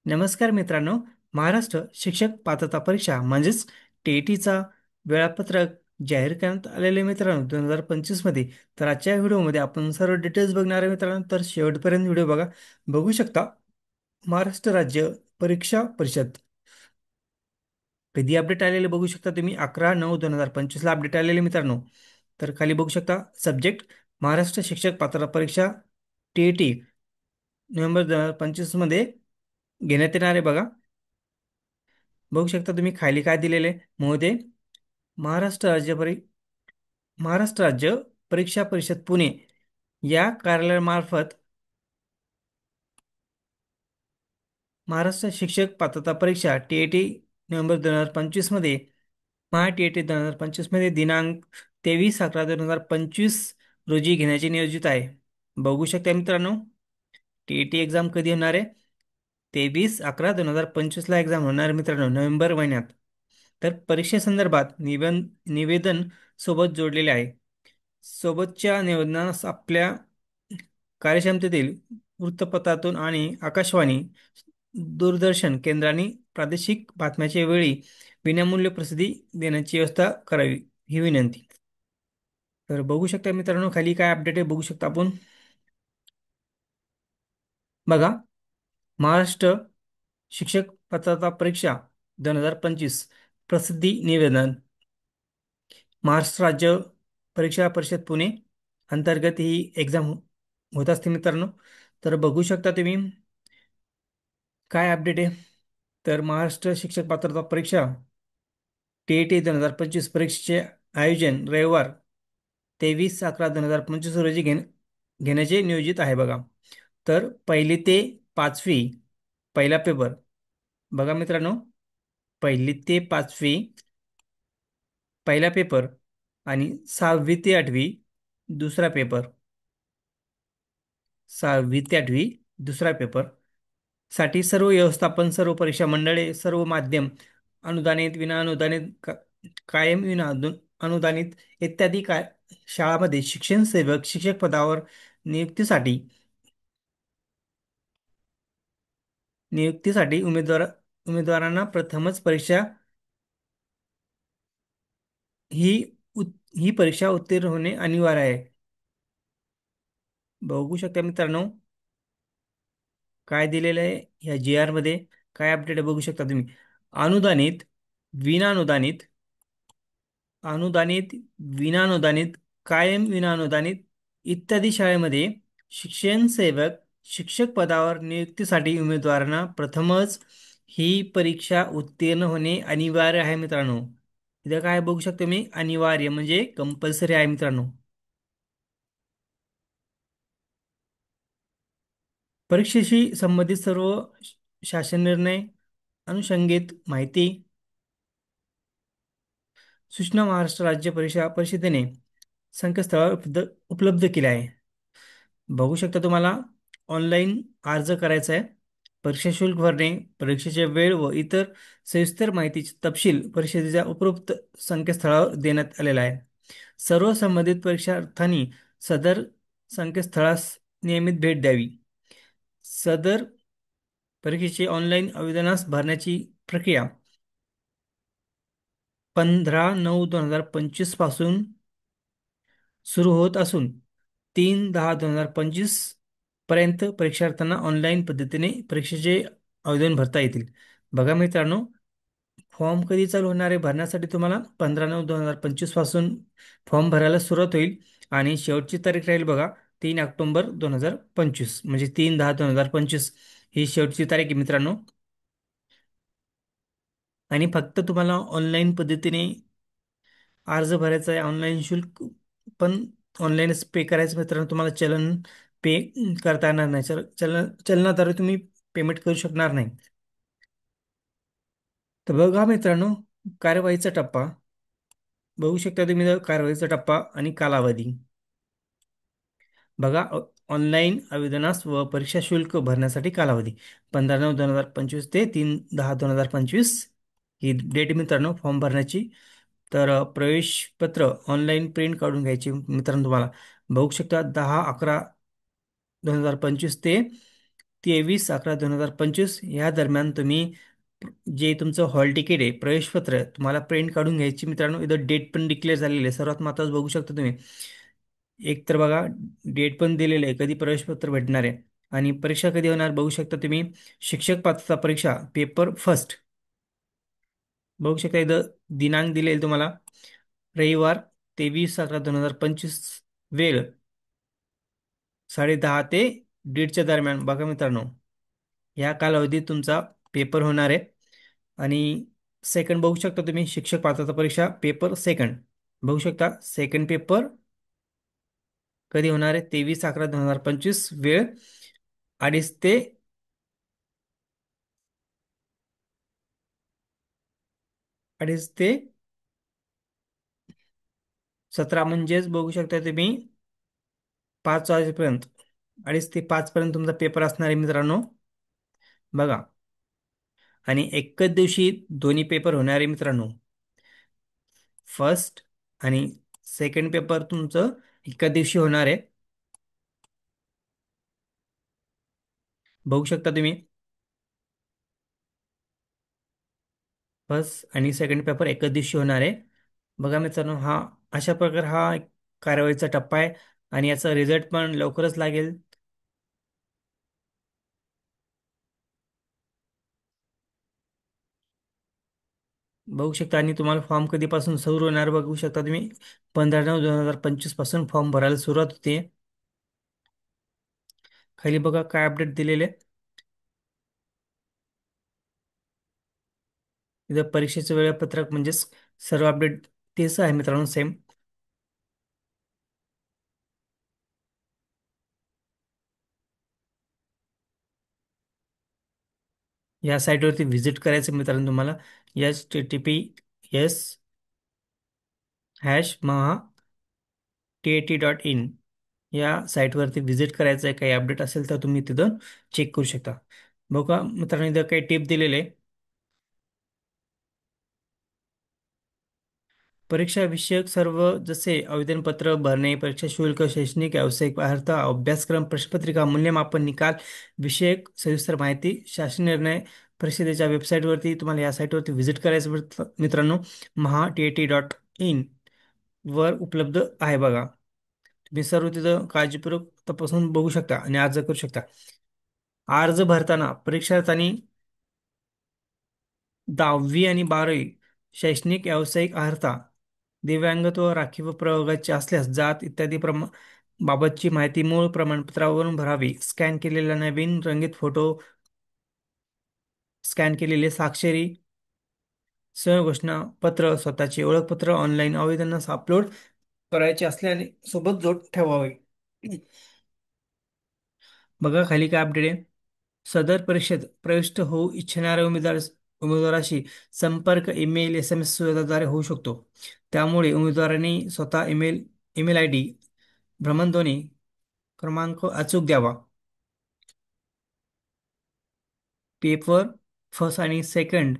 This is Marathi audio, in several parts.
नमस्कार मित्रांनो. महाराष्ट्र शिक्षक पात्रता परीक्षा म्हणजेच टेटीचा वेळापत्रक जाहीर करण्यात आलेले मित्रांनो 2025 मध्ये. तर आजच्या व्हिडिओमध्ये आपण सर्व डिटेल्स बघणार आहे मित्रांनो, तर शेवटपर्यंत व्हिडिओ बघा. बघू शकता महाराष्ट्र राज्य परीक्षा परिषद कधी अपडेट आलेले बघू शकता तुम्ही. 11/9/2025 ला अपडेट आलेले मित्रांनो. तर खाली बघू शकता सब्जेक्ट महाराष्ट्र शिक्षक पात्रता परीक्षा टीईटी नोव्हेंबर 2025 मध्ये घेण्यात येणार आहे बघा. बघू शकता तुम्ही खाली काय दिलेले महोदय. महाराष्ट्र राज्य परी महाराष्ट्र राज्य परीक्षा परिषद पुणे या कार्यालयामार्फत महाराष्ट्र शिक्षक पात्रता परीक्षा टीएटी नोव्हेंबर 2025 मध्ये महा टीएटी 2025 मध्ये दिनांक 23/11/2025 रोजी घेण्याचे नियोजित आहे. बघू शकता मित्रांनो, टीएटी एक्झाम कधी होणार आहे? 23/11/2025 ला एक्झाम होणार आहे मित्रांनो, नोव्हेंबर महिन्यात. तर परीक्षेसंदर्भात निवेदन सोबत जोडलेले आहे. सोबतच्या निवेदनास आपल्या कार्यक्षमतेतील वृत्तपत्रातून आणि आकाशवाणी, दूरदर्शन केंद्रांनी प्रादेशिक बातम्याच्या वेळी विनामूल्य प्रसिद्धी देण्याची व्यवस्था करावी, ही विनंती. तर बघू शकता मित्रांनो, खाली काय अपडेट आहे बघू शकता आपण. बघा, महाराष्ट्र शिक्षक पात्रता परीक्षा 2025 प्रसिद्धी निवेदन. महाराष्ट्र राज्य परीक्षा परिषद पुणे अंतर्गत ही एक्झाम होत असते मित्रांनो. तर बघू शकता तुम्ही काय अपडेट आहे. तर महाराष्ट्र शिक्षक पात्रता परीक्षा टीईटी 2025 परीक्षेचे आयोजन रविवार 23/11/2025 रोजी घेण्याचे नियोजित आहे बघा. तर पहिली ते पाचवी पहिला पेपर बघा मित्रांनो, पहिली ते पाचवी पहिला पेपर आणि 6वी ते 8वी दुसरा पेपर. 6वी ते 8वी दुसरा पेपर साठी सर्व व्यवस्थापन, सर्व परीक्षा मंडळे, सर्व माध्यम अनुदानित, विना अनुदानित, कायम विना अनुदानित इत्यादी शाळांमध्ये शिक्षण सेवक शिक्षक पदावर नियुक्तीसाठी नियुक्तीसाठी उमेदवारांना प्रथमच परीक्षा ही ही परीक्षा उत्तीर्ण होणे अनिवार्य आहे. बघू शकता मित्रांनो काय दिलेलं आहे या जी आर मध्ये, काय अपडेट बघू शकता तुम्ही. अनुदानित, विनानुदानित, अनुदानित, विनानुदानित, कायम विनानुदानित इत्यादी शाळेमध्ये शिक्षण सेवक शिक्षक पदावर नियुक्तीसाठी उमेदवारांना प्रथमच ही परीक्षा उत्तीर्ण होणे अनिवार्य आहे मित्रांनो. इथं काय बघू शकतो मी, अनिवार्य म्हणजे कंपल्सरी आहे मित्रांनो. परीक्षेशी संबंधित सर्व शासन निर्णय, अनुषंगित माहिती, सूचना महाराष्ट्र राज्य परीक्षा परिषदेने संकेतस्थळावर उपलब्ध केले आहे. बघू शकता तुम्हाला ऑनलाईन अर्ज करायचा आहे. परीक्षा शुल्क भरणे, परीक्षेचे वेळ व इतर सविस्तर माहितीचे तपशील परिषदेच्या उपरोक्त संकेतस्थळावर देण्यात आलेला आहे. सर्व संबंधित परीक्षार्थ्यांनी सदर संकेतस्थळास नियमित भेट द्यावी. सदर परीक्षेचे ऑनलाईन आवेदनास भरण्याची प्रक्रिया 15/9/2025 पासून सुरू होत असून 3/10/2025 पर्यंत परीक्षार्थ्यांना ऑनलाईन पद्धतीने परीक्षेचे आवेदन भरता येतील. बघा मित्रांनो, फॉर्म कधी चालू होणार आहे भरण्यासाठी तुम्हाला 15/9/2025 पासून फॉर्म भरायला सुरुवात होईल आणि शेवटची तारीख राहील बघा 3 ऑक्टोबर 2025, म्हणजे 3/10/2025 ही शेवटची तारीख आहे मित्रांनो. आणि फक्त तुम्हाला ऑनलाईन पद्धतीने अर्ज भरायचा आहे. ऑनलाईन शुल्क पण ऑनलाईनच पे करायचं मित्रांनो. तुम्हाला चलन पे करता येणार नाही, चलनाद्वारे तुम्ही पेमेंट करू शकणार नाही. तर बघा मित्रांनो, कार्यवाहीचा टप्पा बघू शकता तुम्ही. कार्यवाहीचा टप्पा आणि कालावधी बघा. ऑनलाईन आवेदनास व परीक्षा शुल्क भरण्यासाठी कालावधी 15/9/2025 ते 3/10/2025 ही डेट मित्रांनो फॉर्म भरण्याची. तर प्रवेश पत्र ऑनलाईन प्रिंट काढून घ्यायची मित्रांनो. तुम्हाला बघू शकता 10/11/2025 ते 23/11/2025 ह्या दरम्यान तुम्ही जे तुमचं हॉल तिकीट आहे, प्रवेशपत्र आहे, तुम्हाला प्रिंट काढून घ्यायची मित्रांनो. इथं डेट पण डिक्लेअर झालेली आहे. सर्वात महत्त्वाचं बघू शकता तुम्ही. एक तर बघा, डेट पण दिलेलं आहे कधी प्रवेशपत्र भेटणार आहे आणि परीक्षा कधी होणार बघू शकता तुम्ही. शिक्षक पात्रता परीक्षा पेपर फर्स्ट बघू शकता. इथं दिनांक दिलेला तुम्हाला रविवार 23/11/2025. वेळ 10:30 ते 1:30च्या दरम्यान. बघा मित्रांनो, या कालावधीत तुमचा पेपर होणार आहे. आणि सेकंड बघू शकता तुम्ही, शिक्षक पात्रता परीक्षा पेपर सेकंड बघू शकता. सेकंड पेपर कधी होणार आहे? 23/11/2025. वेळ 2:30 ते 17, म्हणजेच बघू शकता तुम्ही 5 वाजेपर्यंत. 2:30 ते 5 पर्यंत तुमचा पेपर असणार आहे मित्रांनो. बघा, आणि एकच दिवशी दोन्ही पेपर होणार आहे मित्रांनो. फर्स्ट आणि सेकंड पेपर तुमचं एका दिवशी होणार आहे. बघू शकता तुम्ही, फर्स्ट आणि सेकंड पेपर एकाच दिवशी होणार आहे. बघा मित्रांनो, अशा प्रकारे एक कारवाईचा टप्पा आहे आणि याचा रिझल्ट पण लवकरच लागेल. बघू शकता. आणि तुम्हाला फॉर्म कधीपासून सुरू होणार बघू शकता तुम्ही. 15/9/2025 पासून फॉर्म भरायला सुरुवात होते. खाली बघा काय अपडेट दिलेले. इथं परीक्षेचं वेळापत्रक म्हणजेच सर्व अपडेट तेच आहे मित्रांनो, सेम. या साईटवरती व्हिजिट करायचं मित्रांनो तुम्हाला. https://mha.tat.in या साईटवरती व्हिजिट करायचं आहे. काही अपडेट असेल तर तुम्ही तिथं चेक करू शकता. बघा मित्रांनो, इथं काही टिप दिलेले आहे. परीक्षा विषयक सर्व जसे आवेदनपत्र भरणे, परीक्षा शुल्क, शैक्षणिक व्यावसायिक अर्हता, अभ्यासक्रम, प्रश्नपत्रिका, मूल्यमापन निकाल विषयक सविस्तर माहिती, शासन निर्णय परिषदेच्या वेबसाईटवरती तुम्हाला या साईटवरती व्हिजिट करायचं मित्रांनो. mha.tat.in वर उपलब्ध आहे बघा. तुम्ही सर्व तिथं काळजीपूर्वक तपासून बघू शकता आणि अर्ज करू शकता. अर्ज भरताना परीक्षार्थी 10वी आणि 12वी शैक्षणिक व्यावसायिक अर्हता, दिव्यांगत्व, राखीव प्रवर्गाचे असल्यास जात इत्यादी बाबतची माहिती मूळ प्रमाणपत्रावरून भरावी. स्कॅन केलेला नवीन रंगीत फोटो, स्कॅन केलेले स्वाक्षरी स्वयंघोषणा पत्र, स्वतःचे ओळखपत्र ऑनलाईन आवेदनास अपलोड करायचे असल्याने सोबत जोड ठेवावे. बघा खाली काय अपडेट आहे. सदर परीक्षेत प्रविष्ट होऊ इच्छिणाऱ्या उमेदवाराशी संपर्क ईमेल SMS सुविधाद्वारे होऊ शकतो. त्यामुळे उमेदवारांनी स्वतः ईमेल ID, भ्रमणध्वनी क्रमांक अचूक द्यावा. पेपर फर्स्ट आणि सेकंड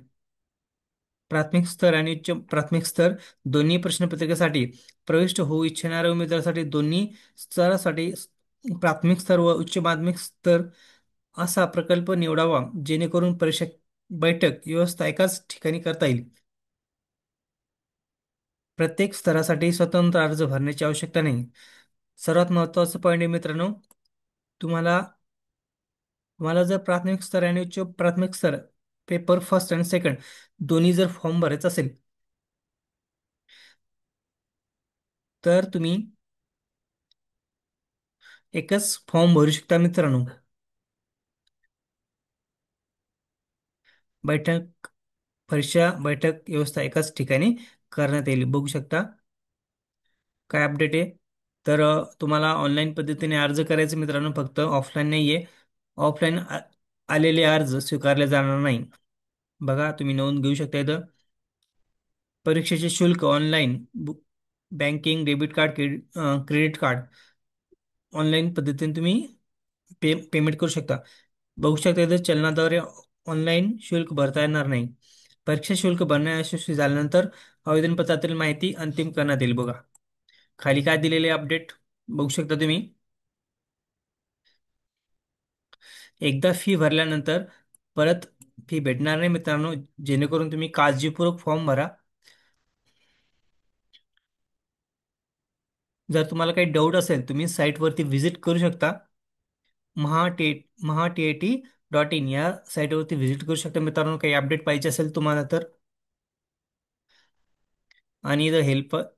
प्राथमिक स्तर आणि उच्च प्राथमिक स्तर दोन्ही प्रश्नपत्रिकेसाठी प्रविष्ट होऊ इच्छिणाऱ्या उमेदवारासाठी दोन्ही स्तरासाठी प्राथमिक स्तर व उच्च माध्यमिक स्तर असा प्रकल्प निवडावा, जेणेकरून परीक्षा बैठक व्यवस्था एकाच ठिकाणी करता येईल. प्रत्येक स्तरासाठी स्वतंत्र अर्ज भरण्याची आवश्यकता नाही. सर्वात महत्त्वाचं पॉईंट आहे मित्रांनो, तुम्हाला तुम्हाला जर प्राथमिक स्तर आणि उच्च प्राथमिक स्तर पेपर फर्स्ट आणि सेकंड दोन्ही जर फॉर्म भरायचा असेल तर तुम्ही एकच फॉर्म भरू शकता मित्रांनो. बैठक परीक्षा बैठक व्यवस्था एकाच ठिकाणी करण्यात येईल. बघू शकता काय अपडेट आहे. तर तुम्हाला ऑनलाईन पद्धतीने अर्ज करायचे मित्रांनो, फक्त ऑफलाईन नाही आहे. ऑफलाईन आलेले अर्ज स्वीकारले जाणार नाही. बघा तुम्ही नोंद घेऊ शकता इथं. परीक्षेचे शुल्क online banking, debit card, credit card online पद्धतीने तुम्ही पेमेंट करू शकता. बघू शकता इथं चलनाद्वारे ऑनलाईन शुल्क भरता येणार नाही. परीक्षा शुल्क भरण्या यशस्वी झाल्यानंतर आवेदनपत्रातील माहिती अंतिम करण्यात येईल. बघा खाली काय दिलेले अपडेट बघू शकता तुम्ही. एकदा फी भरल्यानंतर परत फी भेटणार नाही मित्रांनो. जेणेकरून तुम्ही काळजीपूर्वक फॉर्म भरा. जर तुम्हाला काही डाऊट असेल तुम्ही साईटवरती व्हिजिट करू शकता. mha.tat.in या साईटवरती व्हिजिट करू शकता मित्रांनो, काही अपडेट पाहिजे असेल तुम्हाला तर. आणि इथं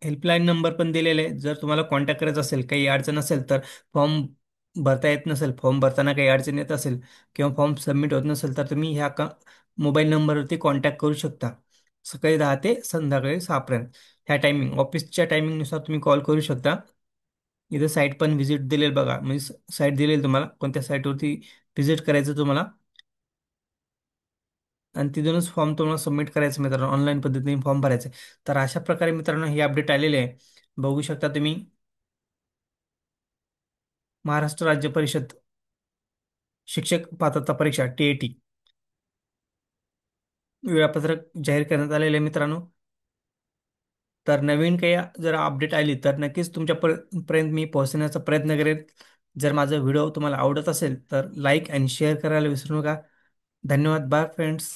हेल्पलाईन नंबर पण दिलेले आहे. जर तुम्हाला कॉन्टॅक्ट करायचं असेल, काही अडचण असेल तर, फॉर्म भरता येत नसेल, फॉर्म भरताना काही अडचण येत असेल किंवा फॉर्म सबमिट होत नसेल तर तुम्ही ह्या मोबाईल नंबरवरती कॉन्टॅक्ट करू शकता. सकाळी 10 ते संध्याकाळी 6 पर्यंत ह्या टायमिंग, ऑफिसच्या टायमिंगनुसार तुम्ही कॉल करू शकता. इथं साईट पण व्हिजिट दिलेल बघा, म्हणजे साईट दिलेली तुम्हाला कोणत्या साईटवरती व्हिजिट करायचं तुम्हाला. आणि तिथूनच फॉर्म तुम्हाला सबमिट करायचं मित्रांनो, ऑनलाईन पद्धतीने फॉर्म भरायचे. तर अशा प्रकारे मित्रांनो हे अपडेट आलेले आहे. बघू शकता तुम्ही. महाराष्ट्र राज्य परिषद शिक्षक पात्रता परीक्षा टीएटी वेळापत्रक जाहीर करण्यात आलेले आहे मित्रांनो. तर नवीन काही जर अपडेट आली तर नक्कीच तुमच्या पर्यंत मी पोहोचण्याचा प्रयत्न करेन. जर माझा व्हिडिओ तुम्हाला आवडत असेल तर लाईक आणि शेअर करायला विसरू नका. धन्यवाद. Bye friends.